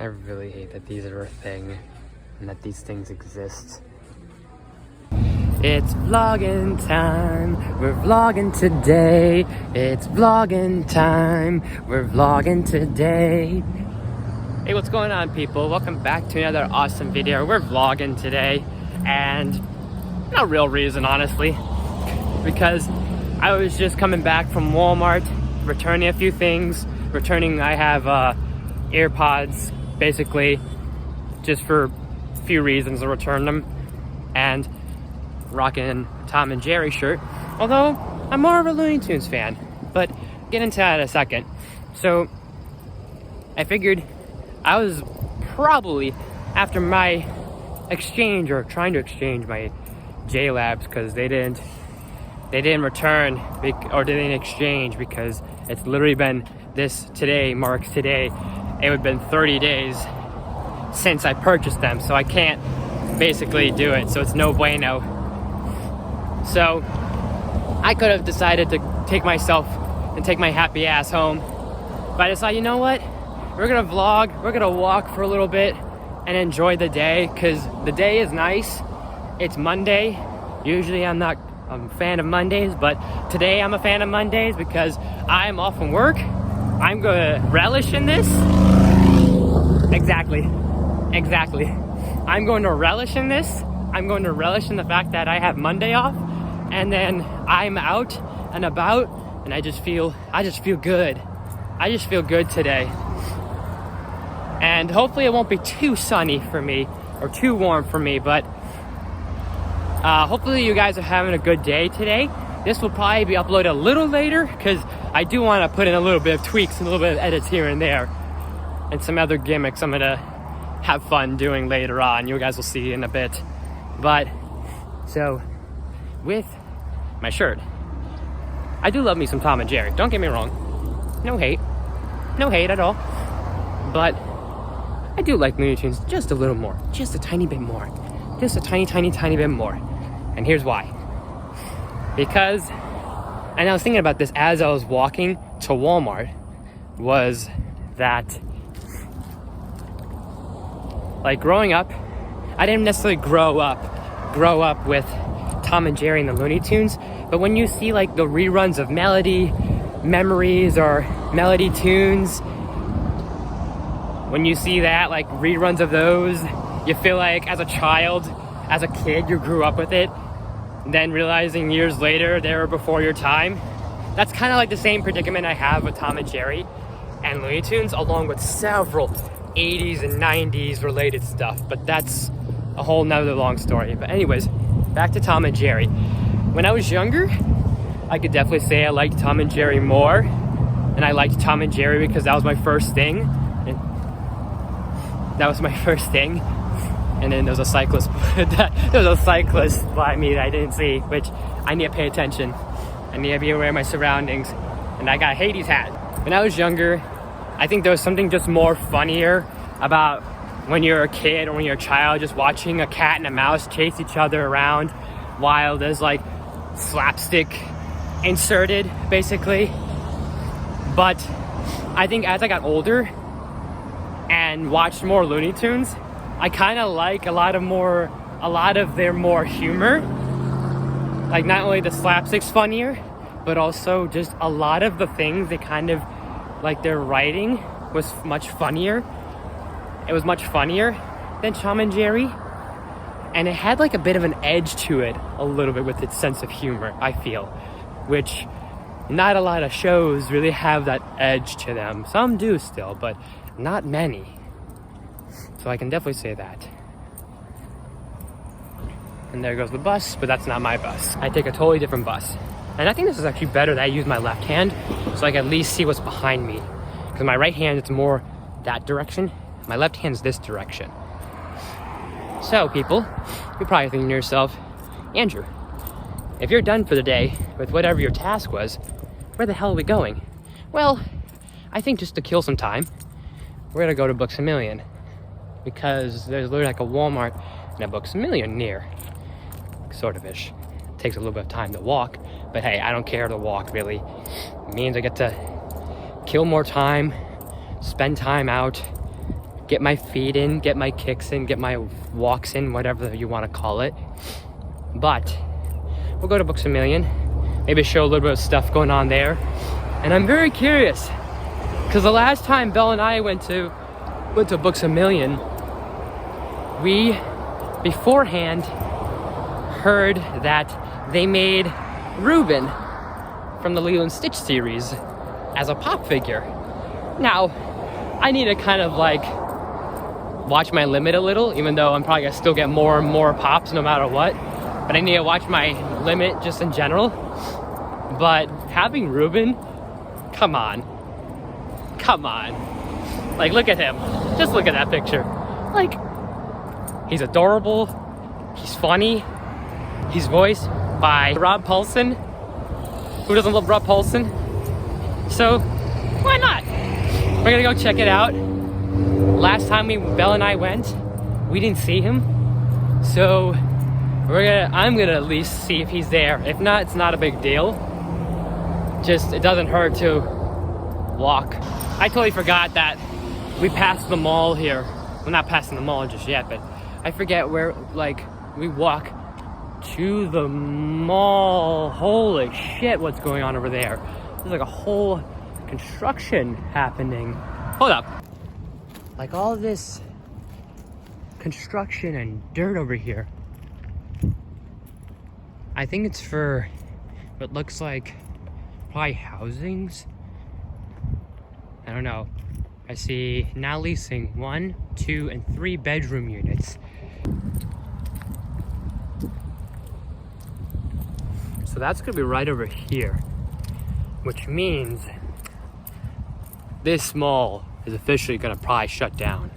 I really hate that these are a thing and that these things exist. It's vlogging time, we're vlogging today. It's vlogging time, we're vlogging today. Hey, what's going on, people? Welcome back to another awesome video. We're vlogging today, and no real reason, honestly, because I was just coming back from Walmart, returning a few things. I have AirPods, basically, just for a few reasons to return them, and rocking Tom and Jerry shirt, although I'm more of a Looney Tunes fan, but get into that in a second. So I figured I was probably, after my exchange, or trying to exchange my J-Labs, because they didn't return, or they didn't exchange, because it's literally been today marks today, it would have been 30 days since I purchased them, so I can't basically do it, so it's no bueno. So I could have decided to take myself and take my happy ass home, but I decided, you know what, we're gonna vlog, we're gonna walk for a little bit and enjoy the day, because the day is nice. It's Monday. Usually I'm a fan of Mondays, but today I'm a fan of Mondays because I'm off from work. I'm gonna relish in this. Exactly. I'm going to relish in this. I'm going to relish in the fact that I have Monday off, and then I'm out and about, and I just feel good. I just feel good today. And hopefully it won't be too sunny for me or too warm for me, but hopefully you guys are having a good day today. This will probably be uploaded a little later because I do want to put in a little bit of tweaks and a little bit of edits here and there, and some other gimmicks I'm gonna have fun doing later on. You guys will see in a bit. But so with my shirt, I do love me some Tom and Jerry, don't get me wrong, no hate at all, but I do like Looney Tunes just a little more, just a tiny bit more, just a tiny bit more. And here's why. Because, and I was thinking about this as I was walking to Walmart, was that, like, growing up, I didn't necessarily grow up with Tom and Jerry and the Looney Tunes, but when you see like the reruns of Melody Memories or Melody Tunes, when you see that, like reruns of those, you feel like as a child, as a kid, you grew up with it, then realizing years later they were before your time. That's kind of like the same predicament I have with Tom and Jerry and Looney Tunes, along with several 80s and 90s related stuff, but that's a whole nother long story. But anyways, back to Tom and Jerry. When I was younger, I could definitely say I liked Tom and Jerry more, and I liked Tom and Jerry because that was my first thing, and then there was a cyclist by me that I didn't see, which I need to pay attention. I need to be aware of my surroundings, and I got a Hades hat. When I was younger, I think there was something just more funnier about when you're a kid or when you're a child, just watching a cat and a mouse chase each other around while there's like slapstick inserted, basically. But I think as I got older and watched more Looney Tunes, I kind of like a lot of their more humor. Like, not only the slapstick's funnier, but also just a lot of the things they kind of, like, their writing was much funnier. It was much funnier than Tom and Jerry, and it had like a bit of an edge to it, a little bit, with its sense of humor, I feel, which not a lot of shows really have that edge to them. Some do still, but not many. So I can definitely say that. And there goes the bus, but that's not my bus. I take a totally different bus. And I think this is actually better that I use my left hand, so I can at least see what's behind me. Because my right hand, it's more that direction. My left hand's this direction. So, people, you're probably thinking to yourself, Andrew, if you're done for the day with whatever your task was, where the hell are we going? Well, I think just to kill some time, we're gonna go to Books A Million, because there's literally like a Walmart and a Books A Million near, sort of ish. It takes a little bit of time to walk, but hey, I don't care to walk, really. It means I get to kill more time, spend time out, get my feet in, get my kicks in, get my walks in, whatever you want to call it. But we'll go to Books A Million, maybe show a little bit of stuff going on there. And I'm very curious, because the last time Belle and I went to Books A Million, we beforehand heard that they made Ruben from the Lilo and Stitch series as a pop figure. Now, I need to kind of like watch my limit a little, even though I'm probably gonna still get more and more pops no matter what. But I need to watch my limit just in general. But having Ruben, come on. Like, look at him. Just look at that picture. Like, he's adorable. He's funny. He's voiced by Rob Paulsen. Who doesn't love Rob Paulsen? So, why not? We're gonna go check it out. Last time Belle and I went, we didn't see him. So, I'm gonna at least see if he's there. If not, it's not a big deal. Just, it doesn't hurt to walk. I totally forgot that we passed the mall here. Well, not passing the mall just yet, but I forget where, like, we walk to the mall. Holy shit, what's going on over there? There's like a whole construction happening. Hold up. Like all this construction and dirt over here. I think it's for what looks like probably housings. I don't know. I see now leasing 1, 2, and 3 bedroom units. So that's gonna be right over here, which means this mall is officially gonna probably shut down.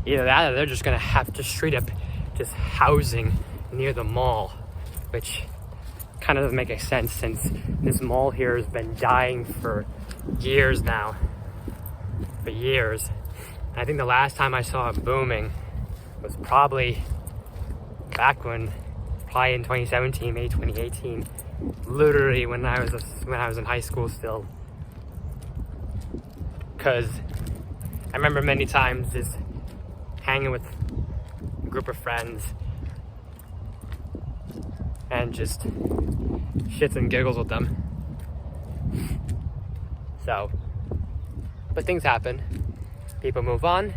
Either that or they're just gonna have to straight up just housing near the mall, which kind of doesn't make any sense since this mall here has been dying for years now. For years. I think the last time I saw it booming was probably back when, probably in 2017, maybe 2018, literally when I was in high school still. Because I remember many times just hanging with a group of friends and just shits and giggles with them. So, but things happen. People move on.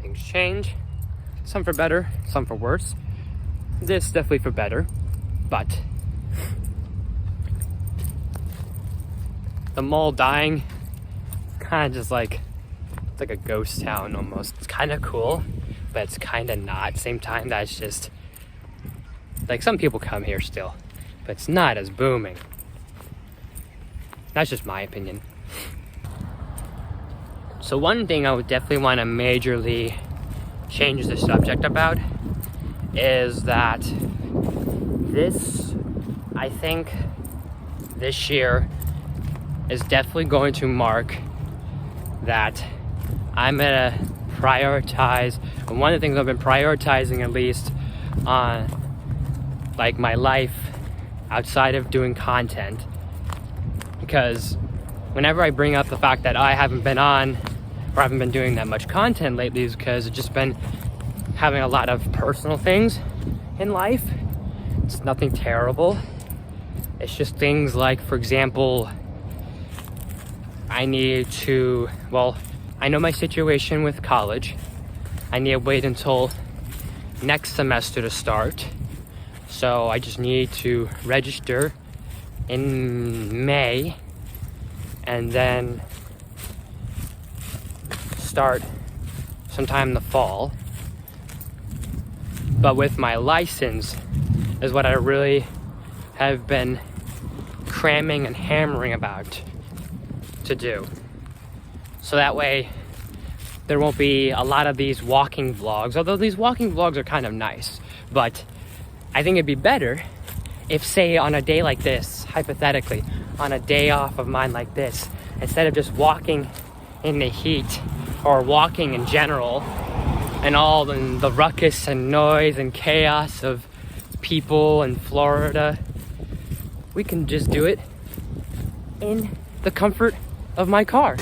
Things change. Some for better, some for worse. This definitely for better, but the mall dying, kind of just like, it's like a ghost town almost. It's kind of cool, but it's kind of not. At the same time, that's just, like, some people come here still, but it's not as booming. That's just my opinion. So one thing I would definitely want to majorly change the subject about is that I think this year is definitely going to mark that I'm gonna prioritize, and one of the things I've been prioritizing at least on like my life outside of doing content, because whenever I bring up the fact that I haven't been on or haven't been doing that much content lately, is because I've just been having a lot of personal things in life. It's nothing terrible. It's just things like, for example, I know my situation with college. I need to wait until next semester to start. So I just need to register in May and then start sometime in the fall. But with my license is what I really have been cramming and hammering about to do. So that way there won't be a lot of these walking vlogs, although these walking vlogs are kind of nice. But I think it'd be better if, say, on a day like this, hypothetically, on a day off of mine like this, instead of just walking in the heat or walking in general and all the ruckus and noise and chaos of people in Florida, we can just do it in the comfort of my car.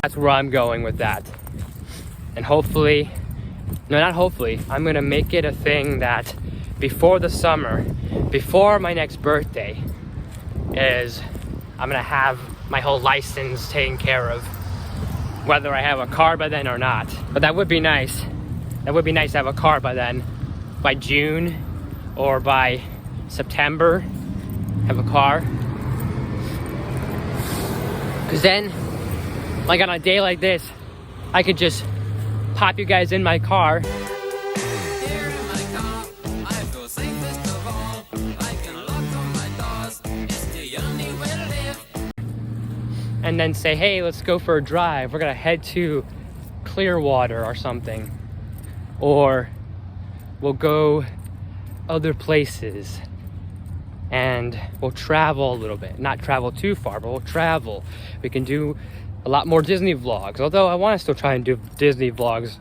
That's where I'm going with that. And hopefully, no, not hopefully, I'm gonna make it a thing that before the summer, before my next birthday, is I'm gonna have my whole license taken care of, whether I have a car by then or not. But that would be nice. That would be nice to have a car by then, by June or by September, have a car. Because then, like on a day like this, I could just pop you guys in my car. And then say, hey, let's go for a drive. We're gonna head to Clearwater or something. Or we'll go other places and we'll travel a little bit. Not travel too far, but we'll travel. We can do a lot more Disney vlogs. Although I want to still try and do Disney vlogs.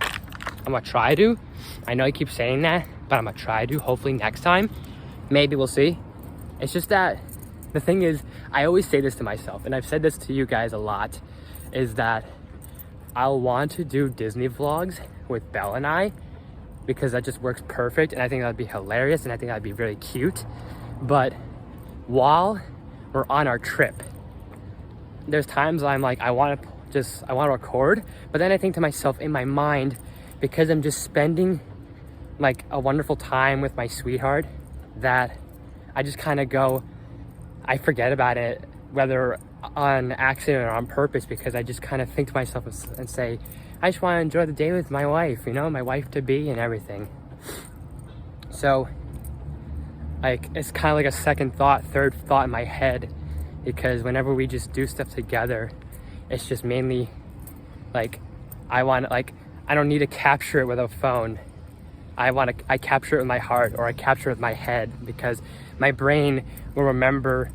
I'm gonna try to. I know I keep saying that, but I'm gonna try to. Hopefully next time. Maybe we'll see. It's just that the thing is, I always say this to myself, and I've said this to you guys a lot, is that I'll want to do Disney vlogs with Belle and I, because that just works perfect, and I think that'd be hilarious, and I think that'd be really cute. But while we're on our trip, there's times I'm like, I want to record, but then I think to myself in my mind, because I'm just spending like a wonderful time with my sweetheart, that I just kind of go, I forget about it, whether on accident or on purpose, because I just kind of think to myself and say, I just want to enjoy the day with my wife, you know, my wife to be and everything. So like, it's kind of like a second thought, third thought in my head, because whenever we just do stuff together, it's just mainly like, I don't need to capture it with a phone. I capture it with my heart, or I capture it with my head, because my brain will remember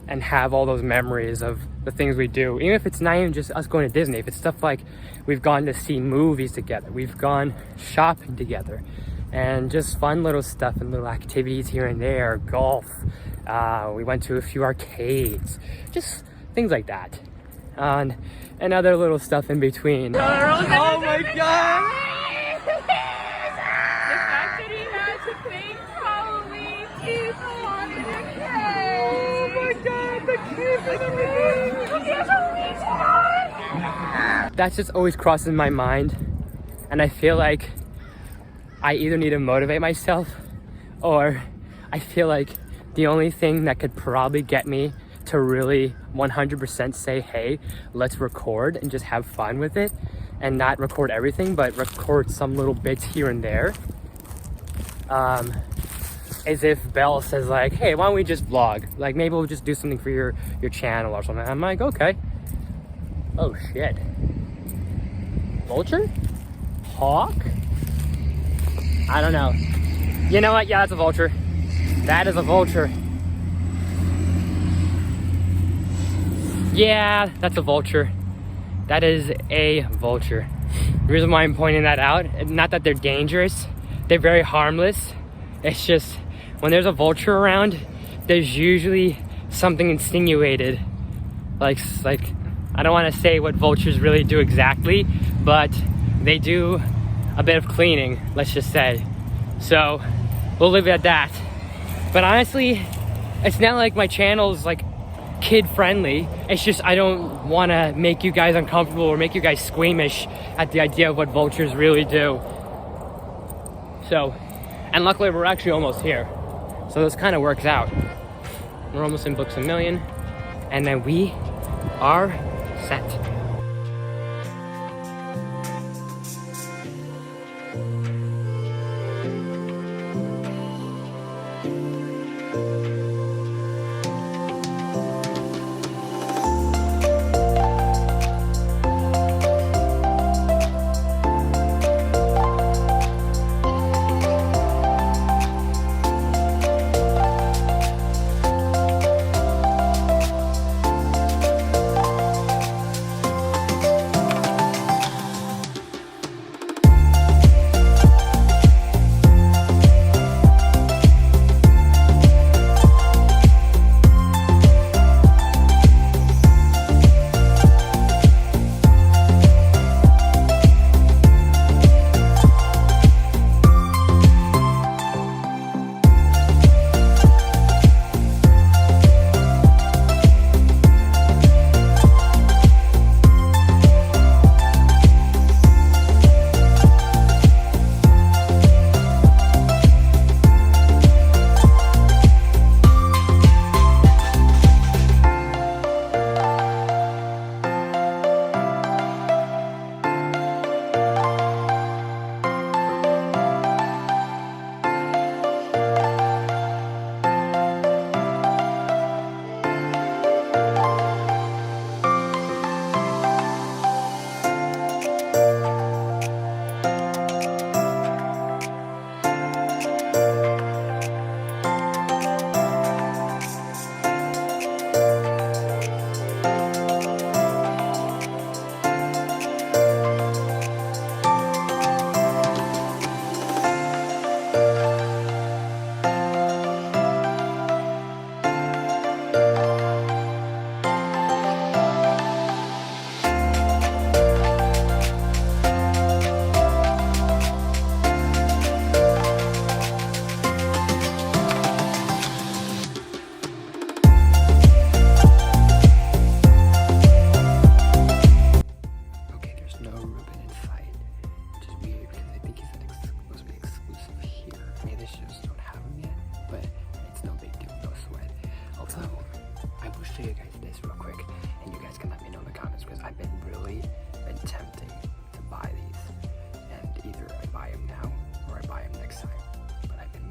and have all those memories of the things we do. Even if it's not even just us going to Disney, if it's stuff like we've gone to see movies together, we've gone shopping together, and just fun little stuff and little activities here and there, golf, we went to a few arcades, just things like that, and other little stuff in between. Oh my god! That's just always crosses my mind, and I feel like I either need to motivate myself, or I feel like the only thing that could probably get me to really 100% say, hey, let's record and just have fun with it, and not record everything, but record some little bits here and there, is if Belle says like, hey, why don't we just vlog? Like, maybe we'll just do something for your channel or something. I'm like, okay. Oh shit. Vulture? Hawk? I don't know. You know what? Yeah, that's a vulture. That is a vulture. Yeah, that's a vulture. That is a vulture. The reason why I'm pointing that out, not that they're dangerous, they're very harmless. It's just, when there's a vulture around, there's usually something insinuated. Like I don't want to say what vultures really do exactly, but they do a bit of cleaning, let's just say. So we'll leave it at that. But honestly, it's not like my channel's like kid friendly. It's just I don't want to make you guys uncomfortable or make you guys squeamish at the idea of what vultures really do. So, and luckily we're actually almost here. So this kind of works out. We're almost in Books A Million, and then we are set.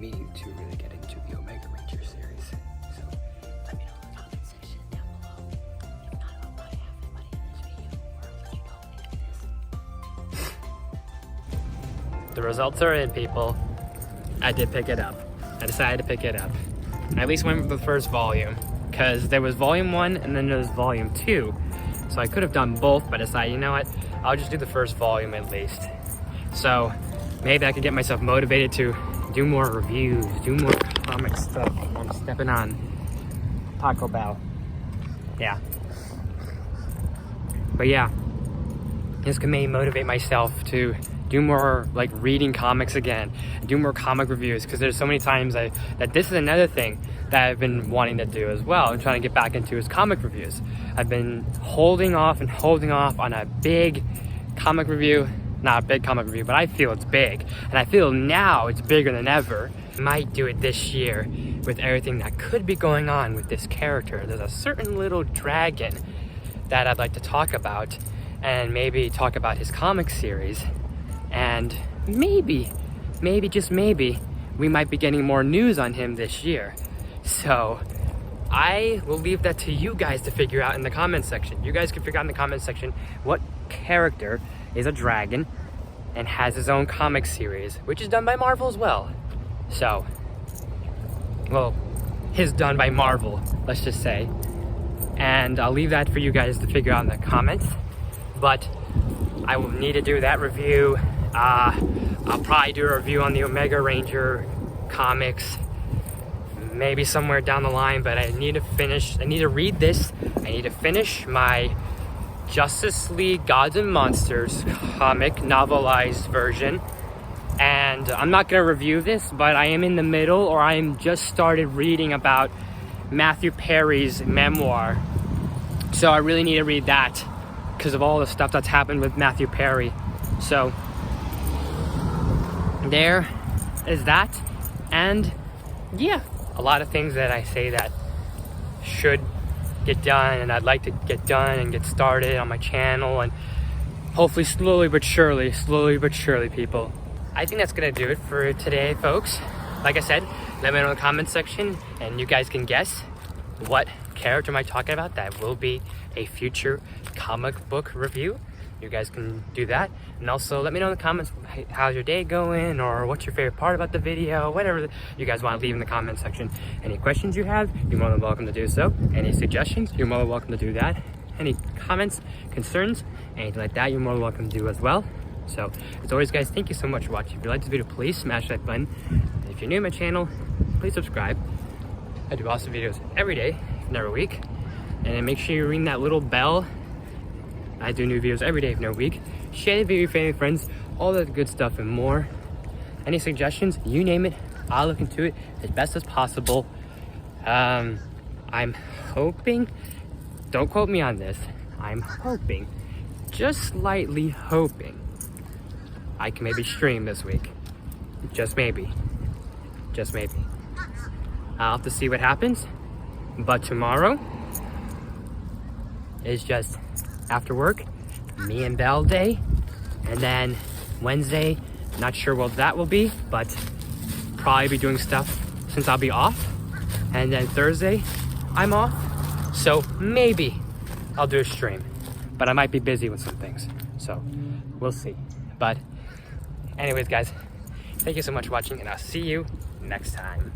me to really get into the Omega Ranger series. So let me know in the comment section down below. If not, I'll probably have everybody in this video, or I'll let you know in this. The results are in, people. I did pick it up. I decided to pick it up. I at least went with the first volume, because there was volume 1 and then there was volume 2. So I could have done both, but I decided, you know what, I'll just do the first volume at least. So maybe I could get myself motivated to do more reviews, do more comic stuff. I'm stepping on Taco Bell. Yeah. But yeah, this can maybe motivate myself to do more like reading comics again, do more comic reviews, because there's so many times that this is another thing that I've been wanting to do as well, and trying to get back into is comic reviews. I've been holding off on a big comic review, not a big comic review, but I feel it's big, and I feel now it's bigger than ever. I might do it this year with everything that could be going on with this character. There's a certain little dragon that I'd like to talk about, and maybe talk about his comic series. And maybe, just maybe, we might be getting more news on him this year. So I will leave that to you guys to figure out in the comment section. You guys can figure out in the comment section what character is a dragon and has his own comic series, which is done by Marvel as well. So, well, his done by Marvel, let's just say. And I'll leave that for you guys to figure out in the comments. But I will need to do that review. I'll probably do a review on the Omega Ranger comics, maybe somewhere down the line, but I need to read this. I need to finish my Justice League Gods and Monsters comic novelized version. And I'm not gonna review this, but I am in the middle, or I'm just started reading about Matthew Perry's memoir. So I really need to read that because of all the stuff that's happened with Matthew Perry. So there is that. And yeah, a lot of things that I say that should get done, and I'd like to get done and get started on my channel, and hopefully slowly but surely, people. I think that's gonna do it for today, folks. Like I said, let me know in the comment section, and you guys can guess what character am I talking about that will be a future comic book review. You guys can do that. And also let me know in the comments, how's your day going, or what's your favorite part about the video, whatever you guys want to leave in the comment section. Any questions you have, you're more than welcome to do so. Any suggestions, you're more than welcome to do that. Any comments, concerns, anything like that, you're more than welcome to do as well. So as always, guys, thank you so much for watching. If you like this video, please smash that button. And if you're new to my channel, please subscribe. I do awesome videos every day, if not every week. And then make sure you ring that little bell. I do new videos every day, if not a week. Share the video with your family, friends, all that good stuff and more. Any suggestions, you name it, I'll look into it as best as possible. I'm hoping, don't quote me on this, I'm hoping, just slightly hoping, I can maybe stream this week. Just maybe. Just maybe. I'll have to see what happens. But tomorrow is just after work, me and Belle day. And then Wednesday, not sure what that will be, but probably be doing stuff since I'll be off. And then Thursday, I'm off. So maybe I'll do a stream, but I might be busy with some things. So we'll see. But anyways, guys, thank you so much for watching, and I'll see you next time.